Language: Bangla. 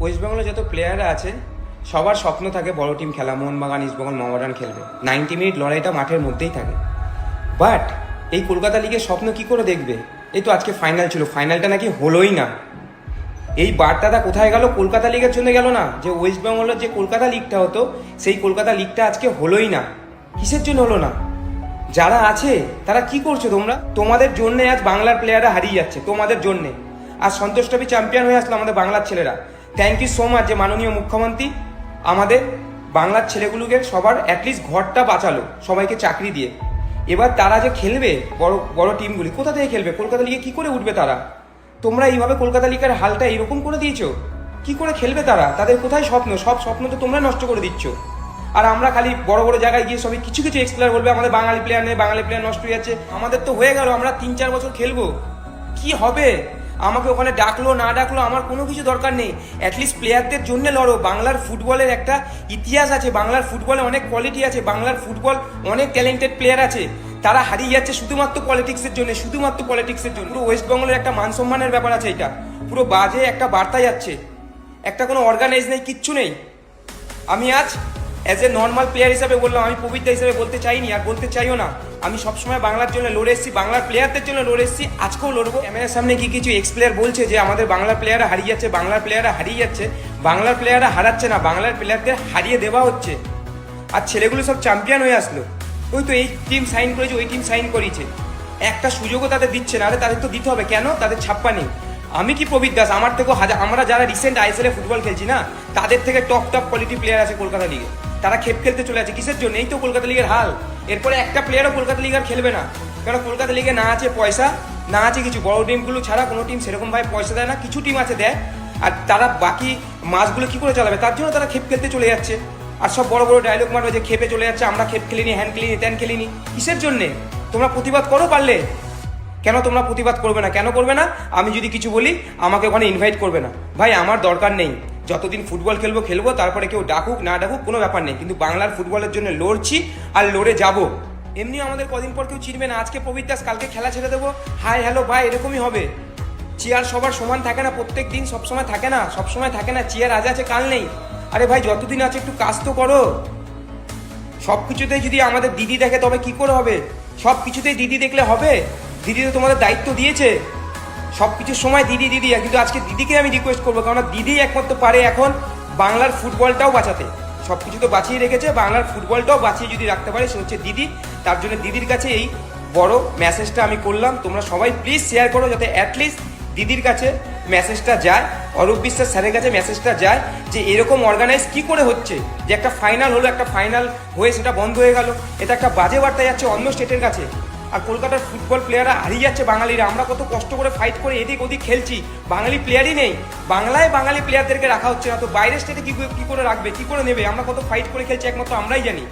ওয়েস্ট বেঙ্গলে যত প্লেয়াররা আছে সবার স্বপ্ন থাকে বড় টিম খেলা, মোহনবাগান, ইস্টবেঙ্গল, মোহামেডান খেলবে, 90 মিনিট লড়াইটা মাঠের মধ্যেই থাকে। বাট এই কলকাতা লিগের স্বপ্ন কি করে দেখবে? এই তো আজকে ফাইনাল ছিল, ফাইনালটা নাকি হলোই না। এই বার্তাটা কোথায় গেল? কলকাতা লিগের জন্য গেল না, যে ওয়েস্ট বেঙ্গলের যে কলকাতা লিগটা হতো সেই কলকাতা লিগটা আজকে হলোই না। কিসের জন্য হলো না? যারা আছে তারা কি করছো তোমরা? তোমাদের জন্যে আজ বাংলার প্লেয়াররা হারিয়ে যাচ্ছে, তোমাদের জন্যে। আর সন্তোষ ট্রফি চ্যাম্পিয়ন হয়ে আসলো আমাদের বাংলার ছেলেরা। থ্যাংক ইউ সো মাচ যে মাননীয় মুখ্যমন্ত্রী আমাদের বাংলার ছেলেগুলোকে সবার অ্যাটলিস্ট ঘরটা বাঁচালো, সবাইকে চাকরি দিয়ে। এবার তারা যে খেলবে বড় বড় টিমগুলি, কোথা থেকে খেলবে? কলকাতা লিগে কি করে উঠবে তারা? তোমরা এইভাবে কলকাতা লিগের হালটা এরকম করে দিয়েছো, কি করে খেলবে তারা? তাদের কোথায় স্বপ্ন? সব স্বপ্ন তো তোমরা নষ্ট করে দিচ্ছ। আর আমরা খালি বড় বড় জায়গায় গিয়ে সবাই কিছু কিছু এক্সপ্লেয়ার বলবে আমাদের বাঙালি প্লেয়ার নেই, বাঙালি প্লেয়ার নষ্ট হয়ে যাচ্ছে। আমাদের তো হয়ে গেল, আমরা 3-4 বছর খেলবো, কি হবে? আমাকে ওখানে ডাকলো না ডাকলো আমার কোনো কিছু দরকার নেই। অ্যাটলিস্ট প্লেয়ারদের জন্য লড়ো। বাংলার ফুটবলের একটা ইতিহাস আছে, বাংলার ফুটবলে অনেক কোয়ালিটি আছে, বাংলার ফুটবল অনেক ট্যালেন্টেড প্লেয়ার আছে। তারা হারিয়ে যাচ্ছে শুধুমাত্র পলিটিক্সের জন্য, শুধুমাত্র পলিটিক্সের জন্য। পুরো ওয়েস্ট বেঙ্গলের একটা মান সম্মানের ব্যাপার আছে, এটা পুরো বাজে একটা বার্তা যাচ্ছে। একটা কোনো অর্গানাইজ নেই, কিচ্ছু নেই। আমি আজ অ্যাজ এ নর্মাল প্লেয়ার হিসাবে বললাম, আমি পবিত্রা হিসাবে বলতে চাইনি আর বলতে চাইও না। আমি সবসময় বাংলার জন্য লড়ে এসেছি, বাংলার প্লেয়ারদের জন্য লড়ে এসেছি, আজকেও লড়বো। ক্যামেরার সামনে কি কিছু এক্স প্লেয়ার বলছে যে আমাদের বাংলার প্লেয়াররা হারিয়ে যাচ্ছে, বাংলার প্লেয়াররা হারিয়ে যাচ্ছে। বাংলার প্লেয়াররা হারাচ্ছে না, বাংলার প্লেয়ারদের হারিয়ে দেওয়া হচ্ছে। আর ছেলেগুলো সব চ্যাম্পিয়ন হয়ে আসলো। ওই তো এই টিম সাইন করেছে, ওই টিম সাইন করেছে, একটা সুযোগও তাদের দিচ্ছে না। আরে তাদের তো দিতে হবে, কেন? তাদের ছাপ্পা নেই। আমি কি প্রবীর দাস, আমার থেকেও আমরা যারা রিসেন্ট আইএসএল এ ফুটবল খেলছি না, তাদের থেকে টপ কোয়ালিটি প্লেয়ার আছে কলকাতা লিগে। তারা খেপ খেলতে চলে আছে, কিসের জন্য? এই তো কলকাতা লিগের হাল। এরপরে একটা প্লেয়ারও কলকাতা লিগ আর খেলবে না, কারণ কলকাতা লিগে না আছে পয়সা, না আছে কিছু। বড় টিমগুলো ছাড়া কোনো টিম সেরকম ভাবে পয়সা দেয় না, কিছু টিম আছে দেয়। আর তারা বাকি মাসগুলো কি করে চালাবে? তার জন্য তারা খেপ খেলতে চলে যাচ্ছে। আর সব বড় বড় ডায়লগ মারবে যে খেপে চলে যাচ্ছে, আমরা খেপ খেলিনি, হ্যান খেলিনি, ত্যান খেলিনি। কিসের জন্যে? তোমরা প্রতিবাদ করো পারলে। কেন তোমরা প্রতিবাদ করবে না? কেন করবে না? আমি যদি কিছু বলি আমাকে ওখানে ইনভাইট করবে না। ভাই আমার দরকার নেই, যতদিন ফুটবল খেলবো, তারপরে কেউ ডাকুক না ডাকুক কোনো ব্যাপার নেই, কিন্তু বাংলার ফুটবলের জন্য লড়ছি আর লড়ে যাব। এমনিও আমাদের কদিন পর কেউ চিনবে না। আজকে প্রবীর দাস, কালকে খেলা ছেড়ে দেবো, হাই হ্যালো ভাই, এরকমই হবে। চেয়ার সবার সমান থাকে না, প্রত্যেক দিন সবসময় থাকে না, সবসময় থাকে না। চেয়ার আজ আছে কাল নেই। আরে ভাই যতদিন আছে একটু কাজ তো করো। সব কিছুতেই যদি আমাদের দিদি দেখে তবে কি করে হবে? সব কিছুতেই দিদি দেখলে হবে? দিদি তো তোমাদের দায়িত্ব দিয়েছে, সব কিছুর সময় দিদি দিদি। কিন্তু আজকে দিদিকে আমি রিকোয়েস্ট করবো, কারণ দিদি একমাত্র পারে এখন বাংলার ফুটবলটাও বাঁচাতে। সব কিছু তো বাঁচিয়ে রেখেছে, বাংলার ফুটবলটাও বাঁচিয়ে যদি রাখতে পারে সে হচ্ছে দিদি। তার জন্য দিদির কাছে এই বড় মেসেজটা আমি করলাম। তোমরা সবাই প্লিজ শেয়ার করো, যাতে অ্যাটলিস্ট দিদির কাছে মেসেজটা যায়, অরূপ বিশ্বাস স্যারের কাছে মেসেজটা যায় যে এরকম অর্গানাইজ কি করে হচ্ছে, যে একটা ফাইনাল হলো, একটা ফাইনাল হয়ে সেটা বন্ধ হয়ে গেল। এটা একটা বাজে বার্তা যাচ্ছে অন্য স্টেটের কাছে। আর কলকাতার ফুটবল প্লেয়াররা হারিয়ে যাচ্ছে, বাঙালিরা। আমরা কত কষ্ট করে ফাইট করে এদিক ওদিক খেলছি, বাঙালি প্লেয়ারই নেই। বাংলায় বাঙালি প্লেয়ারদেরকে রাখা হচ্ছে না, তো বাইরের স্টেটে কি করে রাখবে, কি করে নেবে? আমরা কত ফাইট করে খেলছি একমাত্র আমরাই জানি।